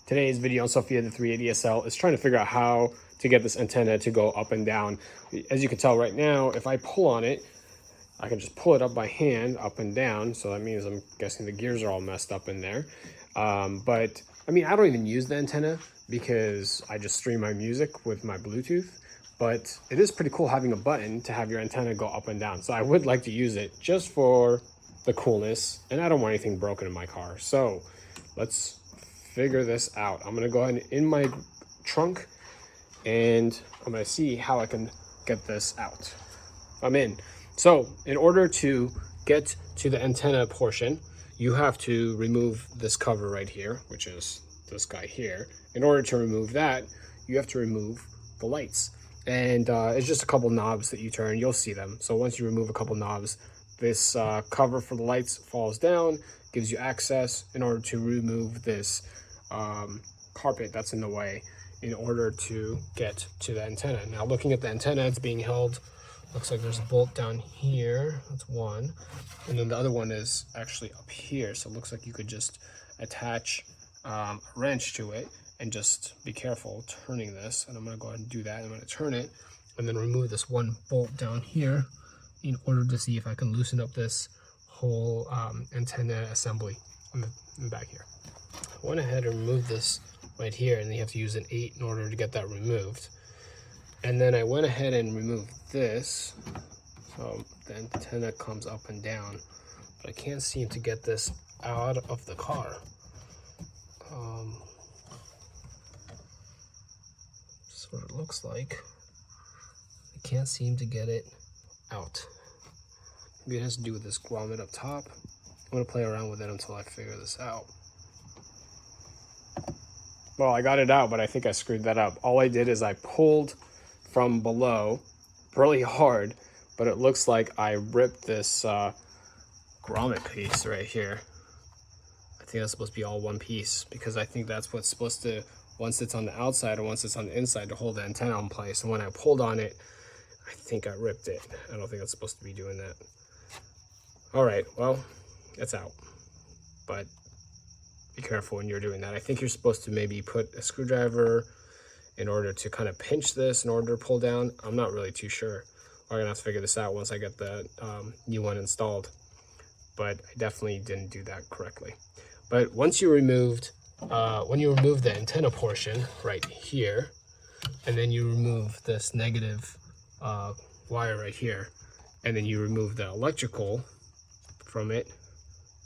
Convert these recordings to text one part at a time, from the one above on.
Today's video on Sophia the 380SL is trying to figure out how to get this antenna to go up and down. As you can tell right now, if I pull on it, I can just pull it up by hand, up and down. So that means I'm guessing the gears are all messed up in there. But I mean, I don't even use the antenna because I just stream my music with my Bluetooth. But it is pretty cool having a button to have your antenna go up and down. So I would like to use it just for the coolness, and I don't want anything broken in my car. So let's figure this out. I'm gonna go ahead and in my trunk, and I'm gonna see how I can get this out. I'm in. So in order to get to the antenna portion, you have to remove this cover right here, which is this guy here. In order to remove that, you have to remove the lights. And it's just a couple knobs that you turn, you'll see them. So once you remove a couple knobs, this cover for the lights falls down, gives you access in order to remove this carpet that's in the way in order to get to the antenna. Now looking at the antenna, it's being held, looks like there's a bolt down here, that's one. And then the other one is actually up here. So it looks like you could just attach a wrench to it and just be careful turning this. And I'm gonna go ahead and do that. I'm gonna turn it and then remove this one bolt down here in order to see if I can loosen up this whole antenna assembly in the back here. I went ahead and removed this right here, and you have to use an 8 in order to get that removed. And then I went ahead and removed this, so the antenna comes up and down, but I can't seem to get this out of the car. That's what it looks like. I can't seem to get it out. Maybe it has to do with this grommet up top. I'm gonna play around with it until I figure this out. Well, I got it out, but I think I screwed that up. All I did is I pulled from below really hard, but it looks like I ripped this grommet piece right here. I think that's supposed to be all one piece because I think that's what's supposed to, once it's on the outside or once it's on the inside, to hold the antenna in place. And when I pulled on it, I think I ripped it. I don't think it's supposed to be doing that. All right, well, it's out, but be careful when you're doing that. I think you're supposed to maybe put a screwdriver in order to kind of pinch this in order to pull down. I'm not really too sure. We're gonna have to figure this out once I get the new one installed, but I definitely didn't do that correctly. But once you removed, when you remove the antenna portion right here, and then you remove this negative wire right here, and then you remove the electrical from it,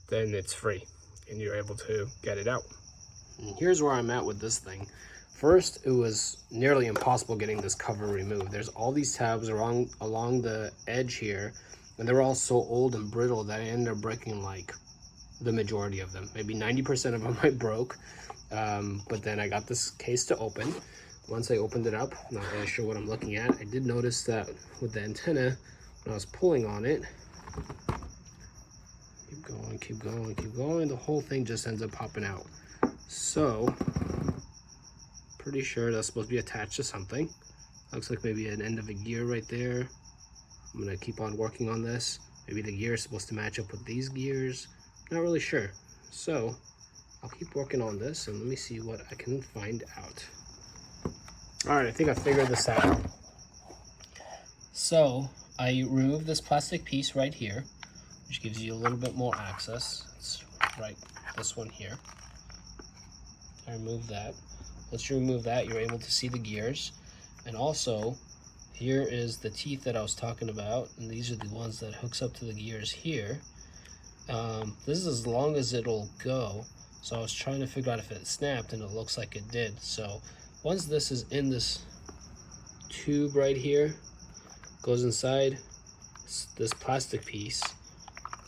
then it's free and you're able to get it out. And here's where I'm at with this thing. First, it was nearly impossible getting this cover removed. There's all these tabs along the edge here, and they're all so old and brittle that I ended up breaking like the majority of them. Maybe 90% of them I broke, but then I got this case to open. Once I opened it up, I'm not really sure what I'm looking at. I did notice that with the antenna, when I was pulling on it, keep going, the whole thing just ends up popping out. So, pretty sure that's supposed to be attached to something. Looks like maybe an end of a gear right there. I'm gonna keep on working on this. Maybe the gear is supposed to match up with these gears. Not really sure. So, I'll keep working on this and let me see what I can find out. All right, I think I figured this out. So, I removed this plastic piece right here, which gives you a little bit more access. It's right, this one here. I removed that. Once you remove that, you're able to see the gears. And also, here is the teeth that I was talking about, and these are the ones that hooks up to the gears here. This is as long as it'll go. So I was trying to figure out if it snapped, and it looks like it did. So once this is in this tube right here, goes inside this plastic piece,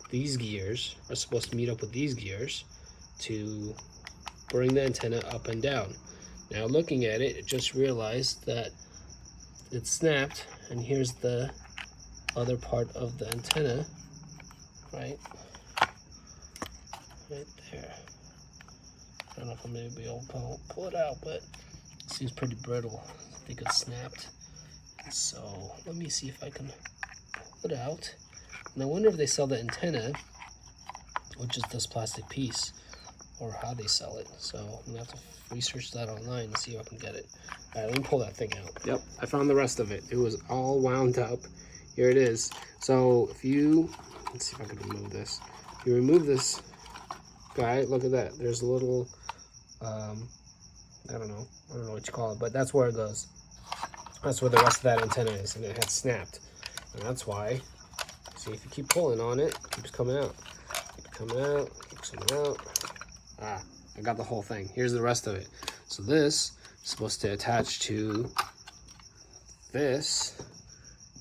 these gears are supposed to meet up with these gears to bring the antenna up and down. Now looking at it, just realized that it snapped, and here's the other part of the antenna, right there. I don't know if I'm gonna be able to pull it out, but it seems pretty brittle. I think it snapped. So let me see if I can pull it out. And I wonder if they sell the antenna, which is this plastic piece, or how they sell it. So I'm gonna have to research that online and see if I can get it. All right, let me pull that thing out. Yep, I found the rest of it. It was all wound up. Here it is. So if you, let's see if I can remove this. If you remove this guy, look at that. There's a little, I don't know what you call it, but that's where it goes. That's where the rest of that antenna is, and it had snapped. And that's why, see, if you keep pulling on it, it keeps coming out. Keeps coming out, keeps coming out. Ah, I got the whole thing. Here's the rest of it. So this is supposed to attach to this,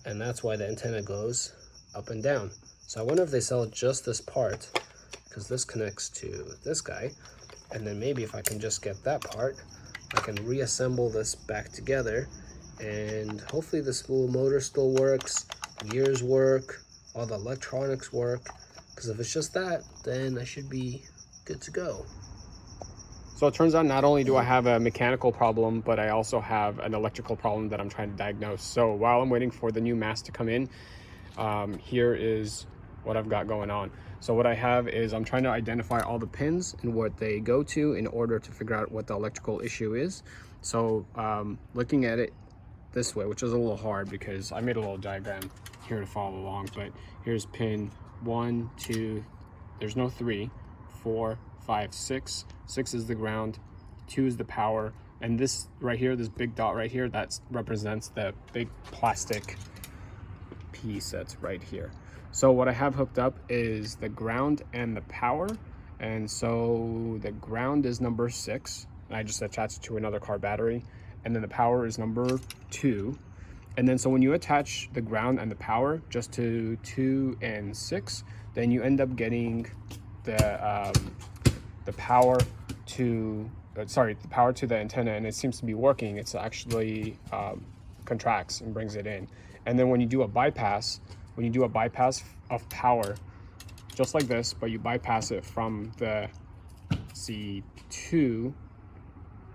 and that's why the antenna goes up and down. So I wonder if they sell just this part, because this connects to this guy, and then maybe if I can just get that part, I can reassemble this back together, and hopefully this little motor still works, gears work, all the electronics work, because if it's just that, then I should be good to go. So it turns out not only do I have a mechanical problem, but I also have an electrical problem that I'm trying to diagnose. So while I'm waiting for the new mast to come in, here is what I've got going on. So what I have is I'm trying to identify all the pins and what they go to in order to figure out what the electrical issue is. So looking at it this way, which is a little hard because I made a little diagram here to follow along, but here's pin 1, 2, there's no 3, 4, 5, 6. 6 is the ground, 2 is the power, and this right here, this big dot right here, that represents the big plastic piece that's right here. So what I have hooked up is the ground and the power, and so the ground is number 6, and I just attached it to another car battery, and then the power is number 2. And then so when you attach the ground and the power just to 2 and 6, then you end up getting the power to the power to the antenna, and it seems to be working. It's actually contracts and brings it in. And then when you do a bypass of power, just like this, but you bypass it from the C2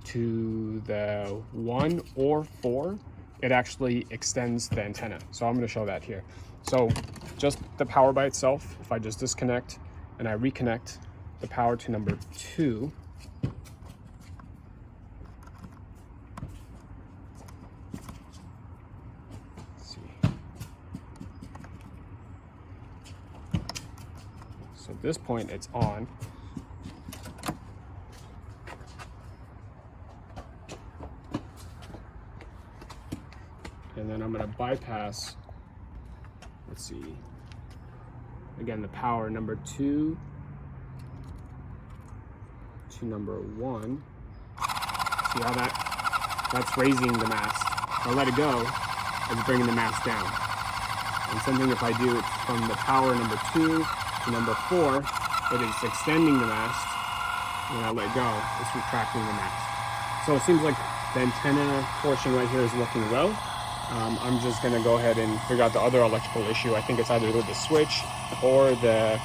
to the 1 or 4, it actually extends the antenna. So I'm going to show that here. So just the power by itself, if I just disconnect and I reconnect the power to number 2, let's see. So at this point it's on. And then I'm going to bypass, let's see, again, the power number 2 to number 1. See how that's raising the mast. If I let it go, it's bringing the mast down. And same thing if I do it from the power number 2 to number 4, it is extending the mast. When I let go, it's retracting the mast. So it seems like the antenna portion right here is working well. I'm just going to go ahead and figure out the other electrical issue. I think it's either with the switch or the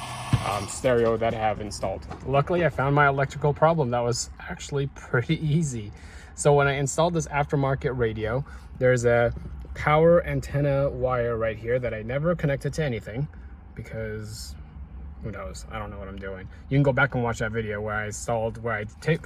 stereo that I have installed. Luckily, I found my electrical problem. That was actually pretty easy. So when I installed this aftermarket radio, there's a power antenna wire right here that I never connected to anything because who knows? I don't know what I'm doing. You can go back and watch that video where I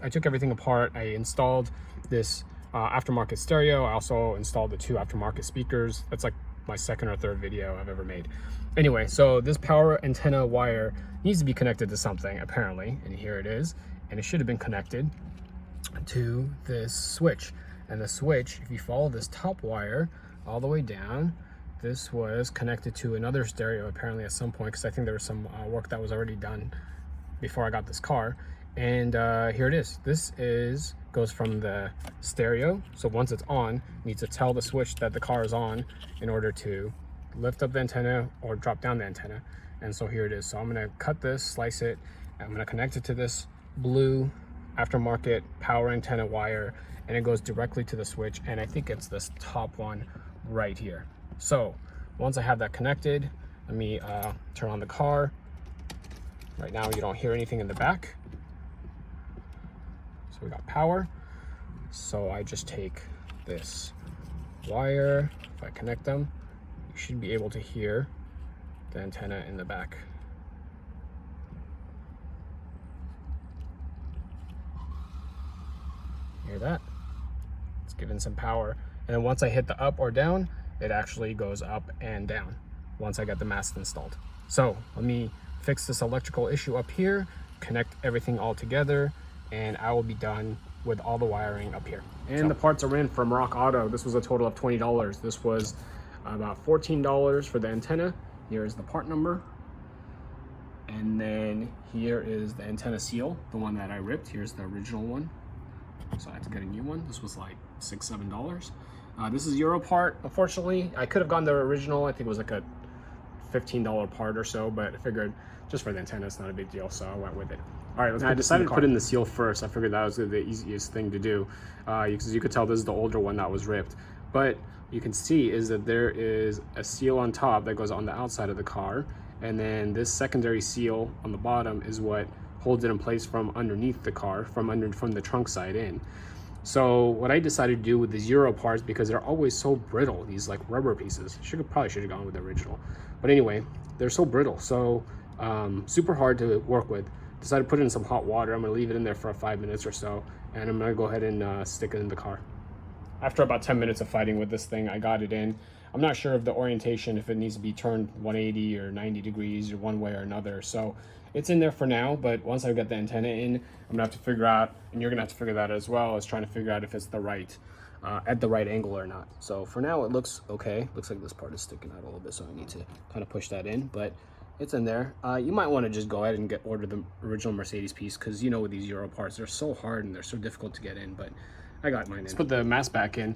took everything apart. I installed this aftermarket stereo. I also installed the 2 aftermarket speakers. That's like my second or third video I've ever made. Anyway, so this power antenna wire needs to be connected to something apparently, and here it is, and it should have been connected to this switch. And the switch, if you follow this top wire all the way down, this was connected to another stereo apparently at some point, because I think there was some work that was already done before I got this car. And here it is. This goes from the stereo. So once it's on, you need to tell the switch that the car is on in order to lift up the antenna or drop down the antenna. And so here it is. So I'm gonna cut this, slice it, and I'm gonna connect it to this blue aftermarket power antenna wire, and it goes directly to the switch. And I think it's this top one right here. So once I have that connected, let me turn on the car. Right now you don't hear anything in the back. So we got power. So I just take this wire, if I connect them, you should be able to hear the antenna in the back. Hear that? It's giving some power. And then once I hit the up or down, it actually goes up and down once I get the mast installed. So let me fix this electrical issue up here, connect everything all together, and I will be done with all the wiring up here. And the parts are in from Rock Auto. This was a total of $20. This was about $14 for the antenna. Here is the part number. And then here is the antenna seal, the one that I ripped. Here's the original one. So I had to get a new one. This was like $6, $7. This is Euro part. Unfortunately, I could have gone the original. I think it was like a $15 part or so, but I figured just for the antenna, it's not a big deal, so I went with it. All right, I decided to put in the seal first. I figured that was the easiest thing to do, because you could tell this is the older one that was ripped. But you can see is that there is a seal on top that goes on the outside of the car, and then this secondary seal on the bottom is what holds it in place from underneath the car, from the trunk side in. So what I decided to do with these Euro parts, because they're always so brittle, these like rubber pieces, probably should have gone with the original. But anyway, they're so brittle, so super hard to work with. Decided to put it in some hot water. I'm gonna leave it in there for 5 minutes or so, and I'm gonna go ahead and stick it in the car. After about 10 minutes of fighting with this thing, I got it in. I'm not sure of the orientation, if it needs to be turned 180 or 90 degrees or one way or another. So it's in there for now, but once I get the antenna in, I'm gonna have to figure out, and you're gonna have to figure that as well, as trying to figure out if it's the right, at the right angle or not. So for now, it looks okay. Looks like this part is sticking out a little bit, so I need to kind of push that in, but it's in there. You might want to just go ahead and order the original Mercedes piece, because you know with these Euro parts, they're so hard and they're so difficult to get in, but I got mine in. Let's put the mast back in.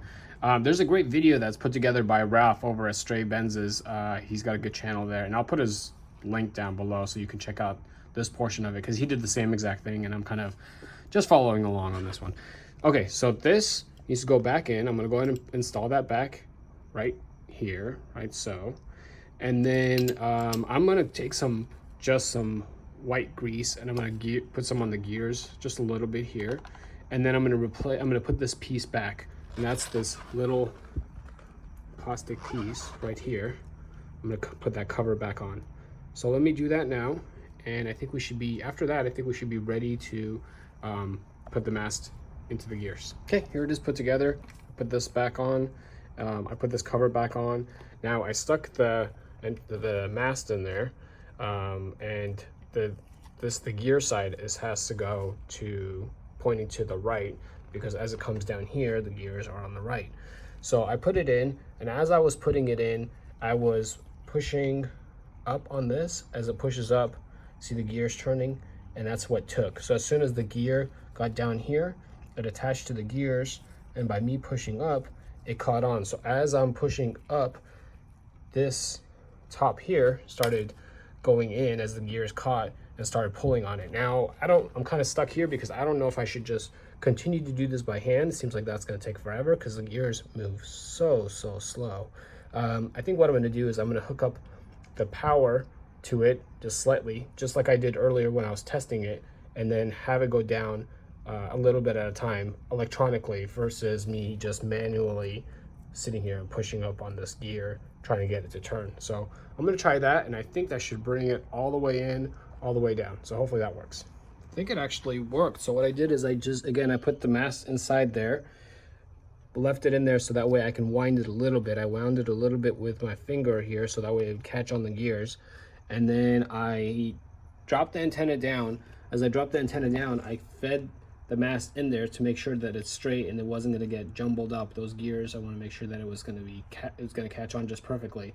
There's a great video that's put together by Ralph over at Stray Benz's. He's got a good channel there, and I'll put his link down below so you can check out this portion of it, because he did the same exact thing, and I'm kind of just following along on this one. Okay, so this needs to go back in. I'm gonna go ahead and install that back right here, right so. And then I'm gonna take some white grease, and I'm gonna put some on the gears, just a little bit here. And then I'm gonna put this piece back, and that's this little plastic piece right here. I'm gonna put that cover back on. So let me do that now, and I think we should be, after that, I think we should be ready to put the mast into the gears. Okay, here it is put together. Put this back on. I put this cover back on. Now I stuck the mast in there, and the gear side has to go to pointing to the right, because as it comes down here, the gears are on the right. So I put it in, and as I was putting it in, I was pushing up on this. As it pushes up, see the gears turning, and that's what took. So as soon as the gear got down here, it attached to the gears, and by me pushing up, it caught on. So as I'm pushing up, this top here started going in as the gears caught and started pulling on it. Now I'm kind of stuck here, because I don't know if I should just continue to do this by hand. It seems like that's going to take forever, because the gears move so slow. I think what I'm going to do is I'm going to hook up the power to it just slightly, just like I did earlier when I was testing it, and then have it go down a little bit at a time electronically, versus me just manually sitting here and pushing up on this gear trying to get it to turn. So I'm going to try that, and I think that should bring it all the way in, all the way down. So hopefully that works. I think it actually worked. So what I did is I put the mast inside there, left it in there so that way I can wind it a little bit. I wound it a little bit with my finger here, so that way it would catch on the gears. And then I dropped the antenna down. As I dropped the antenna down, I fed the mast in there to make sure that it's straight and it wasn't going to get jumbled up. Those gears, I want to make sure that it was going to catch on just perfectly.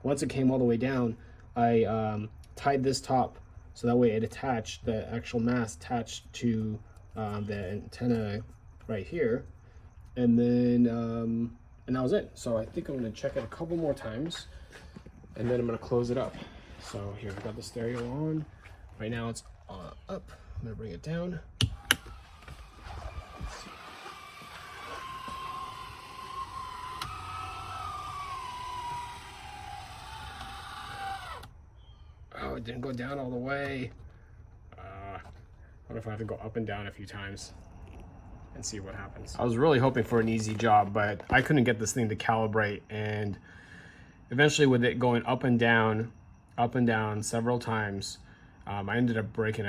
Once it came all the way down, I tied this top so that way it attached, the actual mast attached to the antenna right here, and then and that was it. So I think I'm going to check it a couple more times, and then I'm going to close it up. So here, I've got the stereo on. Right now it's up. I'm going to bring it down. Oh, it didn't go down all the way. What if I have to go up and down a few times and see what happens? I was really hoping for an easy job, but I couldn't get this thing to calibrate, and eventually with it going up and down several times, I ended up breaking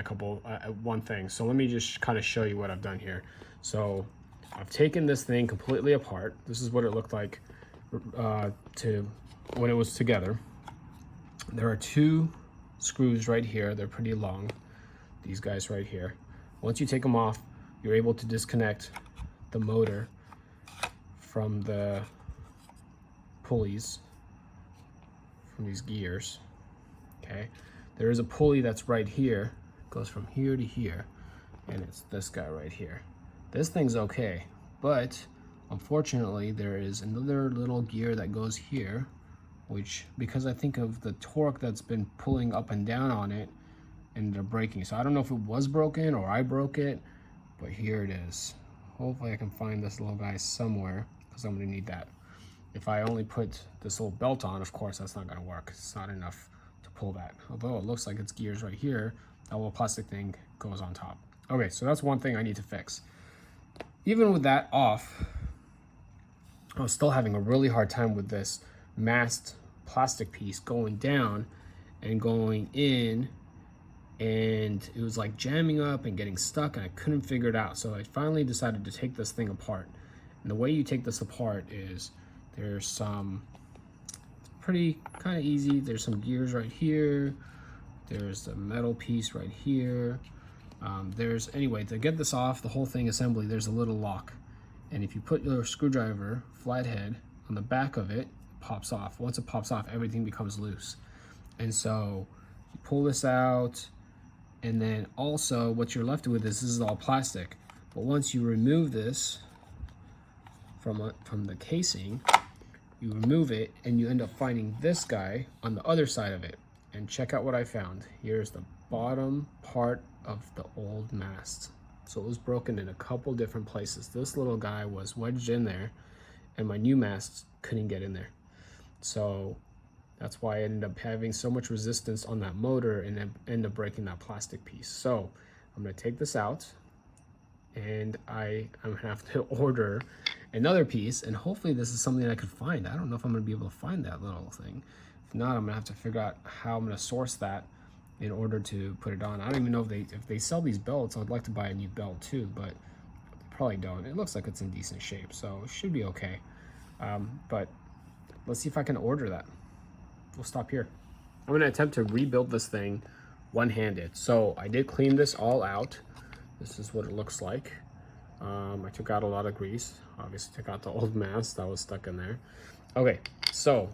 one thing. So let me just kind of show you what I've done here. So I've taken this thing completely apart. This is what it looked like when it was together. There are 2 screws right here. They're pretty long, these guys right here. Once you take them off, you're able to disconnect the motor from the pulleys, from these gears. Okay, there is a pulley that's right here, goes from here to here, and it's this guy right here. This thing's okay, but unfortunately there is another little gear that goes here, which, because I think of the torque that's been pulling up and down on it, ended up breaking. So I don't know if it was broken or I broke it, but here it is. Hopefully I can find this little guy somewhere, because I'm gonna need that. If I only put this little belt on, of course that's not gonna work. It's not enough to pull that. Although it looks like it's gears right here, that little plastic thing goes on top. Okay, so that's one thing I need to fix. Even with that off, I was still having a really hard time with this masked plastic piece going down and going in, and it was like jamming up and getting stuck, and I couldn't figure it out. So I finally decided to take this thing apart. And the way you take this apart is there's some, it's pretty kind of easy. There's some gears right here. There's the metal piece right here. Anyway, to get this off, the whole thing assembly, there's a little lock. And if you put your screwdriver flathead on the back of it, it pops off. Once it pops off, everything becomes loose. And so you pull this out, and then also what you're left with is this is all plastic. But once you remove this from the casing, you remove it and you end up finding this guy on the other side of it. And check out what I found. Here's the bottom part of the old mast. So it was broken in a couple different places. This little guy was wedged in there, and my new mast couldn't get in there. So that's why I ended up having so much resistance on that motor and end up breaking that plastic piece. So I'm gonna take this out, and I'm gonna have to order another piece, and hopefully this is something I could find. I don't know if I'm gonna be able to find that little thing. If not, I'm gonna have to figure out how I'm gonna source that in order to put it on. I don't even know if they sell these belts. I'd like to buy a new belt too, but they probably don't. It looks like it's in decent shape, so it should be okay. But let's see if I can order that. We'll stop here. I'm gonna attempt to rebuild this thing one-handed. So I did clean this all out. This is what it looks like. I took out a lot of grease. Obviously took out the old mast that was stuck in there. Okay, so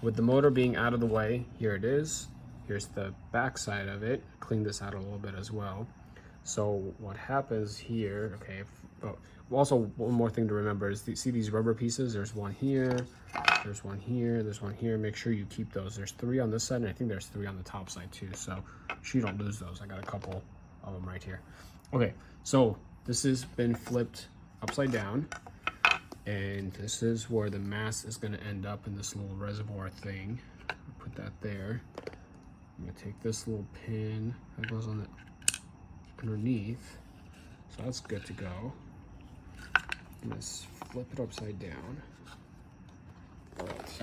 with the motor being out of the way, here it is. Here's the back side of it. Clean this out a little bit as well. So what happens here, okay, also one more thing to remember is, see these rubber pieces? There's one here, there's one here, there's one here. Make sure you keep those. There's 3 on this side, and I think there's 3 on the top side too. So make sure you don't lose those. I got a couple of them right here. Okay, so this has been flipped upside down, and this is where the mast is gonna end up in this little reservoir thing. Put that there. I'm gonna take this little pin that goes on the underneath, so that's good to go. I'm gonna flip it upside down. But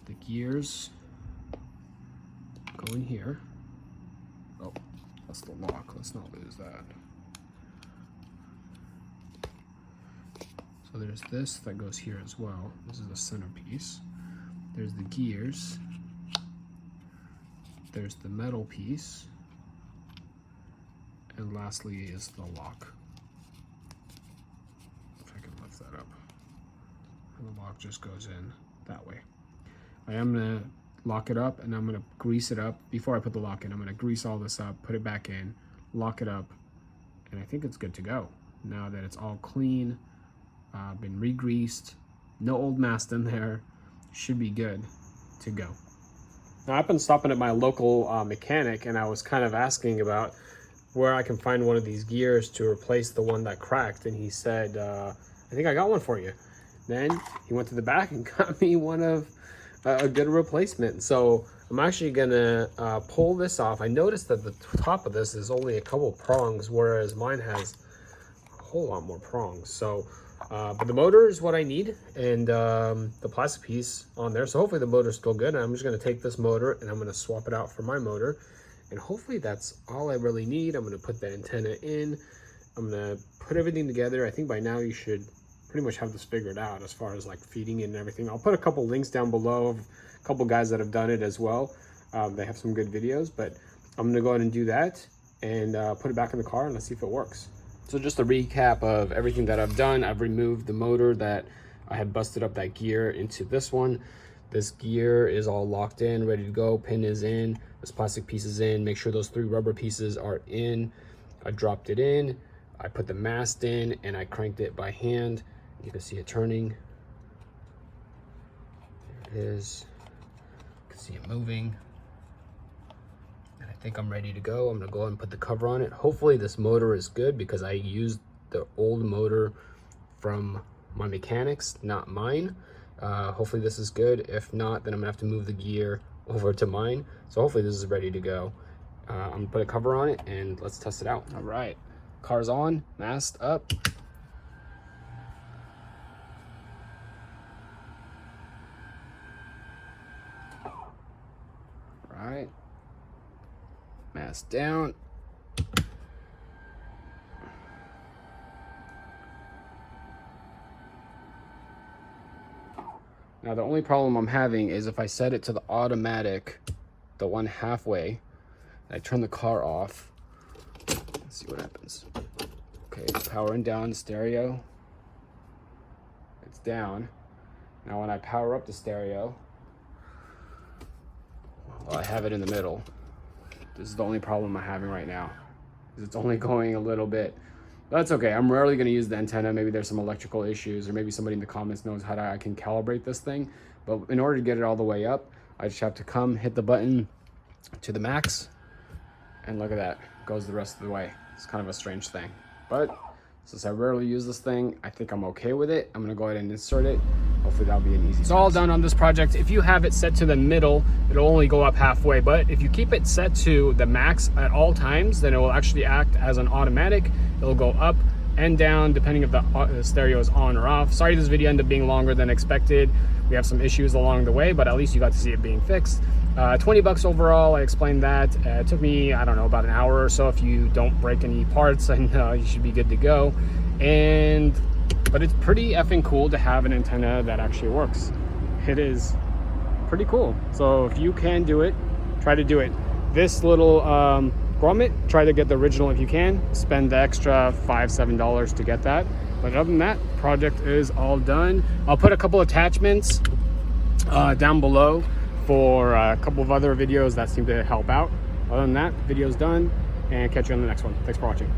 the gears go in here. Oh, that's the lock. Let's not lose that. So there's this that goes here as well. This is the centerpiece. There's the gears. There's the metal piece. And lastly is the lock. If I can lift that up. And the lock just goes in that way. I am gonna lock it up, and I'm gonna grease it up. Before I put the lock in, I'm gonna grease all this up, put it back in, lock it up, and I think it's good to go. Now that it's all clean, been re-greased, no old mast in there, should be good to go. Now I've been stopping at my local mechanic, and I was kind of asking about where I can find one of these gears to replace the one that cracked, and he said, I think I got one for you. Then he went to the back and got me one of a good replacement. So I'm actually gonna pull this off. I noticed that the top of this is only a couple prongs, whereas mine has a whole lot more prongs. So but the motor is what I need, and the plastic piece on there. So hopefully the motor's still good. And I'm just gonna take this motor and I'm gonna swap it out for my motor. And hopefully that's all I really need. I'm gonna put the antenna in, I'm gonna put everything together. I think by now you should pretty much have this figured out as far as like feeding it and everything. I'll put a couple links down below of a couple guys that have done it as well. They have some good videos, but I'm gonna go ahead and do that and put it back in the car and let's see if it works. So just a recap of everything that I've done. I've removed the motor that I had busted up that gear into this one. This gear is all locked in, ready to go. Pin is in, this plastic piece is in. Make sure those 3 rubber pieces are in. I dropped it in, I put the mast in, and I cranked it by hand. You can see it turning. There it is. You can see it moving. And I think I'm ready to go. I'm gonna go ahead and put the cover on it. Hopefully this motor is good because I used the old motor from my mechanics, not mine. Hopefully this is good. If not, then I'm gonna have to move the gear over to mine. So hopefully this is ready to go. I'm gonna put a cover on it and let's test it out. All right, car's on, mast up. All right, mast down. Now the only problem I'm having is if I set it to the automatic, the one halfway, I turn the car off. Let's see what happens. Okay, powering down the stereo. It's down. Now when I power up the stereo, well, I have it in the middle. This is the only problem I'm having right now. It's only going a little bit. That's okay. I'm rarely going to use the antenna. Maybe there's some electrical issues, or maybe somebody in the comments knows how I can calibrate this thing. But in order to get it all the way up, I just have to come hit the button to the max, and look at that, goes the rest of the way. It's kind of a strange thing, but since I rarely use this thing, I think I'm okay with it. I'm gonna go ahead and insert it. Hopefully that'll be an easy. It's all done on this project. If you have it set to the middle, it'll only go up halfway, but if you keep it set to the max at all times, then it will actually act as an automatic. It'll go up and down depending if the stereo is on or off. Sorry this video ended up being longer than expected. We have some issues along the way, but at least you got to see it being fixed. 20 bucks overall. I explained that. It took me, I don't know, about an hour or so. If you don't break any parts, and you should be good to go. But it's pretty effing cool to have an antenna that actually works. It is pretty cool. So if you can do it, try to do it. This little grommet, try to get the original if you can. Spend the extra $5-7 to get that. But other than that, project is all done. I'll put a couple attachments down below for a couple of other videos that seem to help out. Other than that, video's done, and catch you on the next one. Thanks for watching.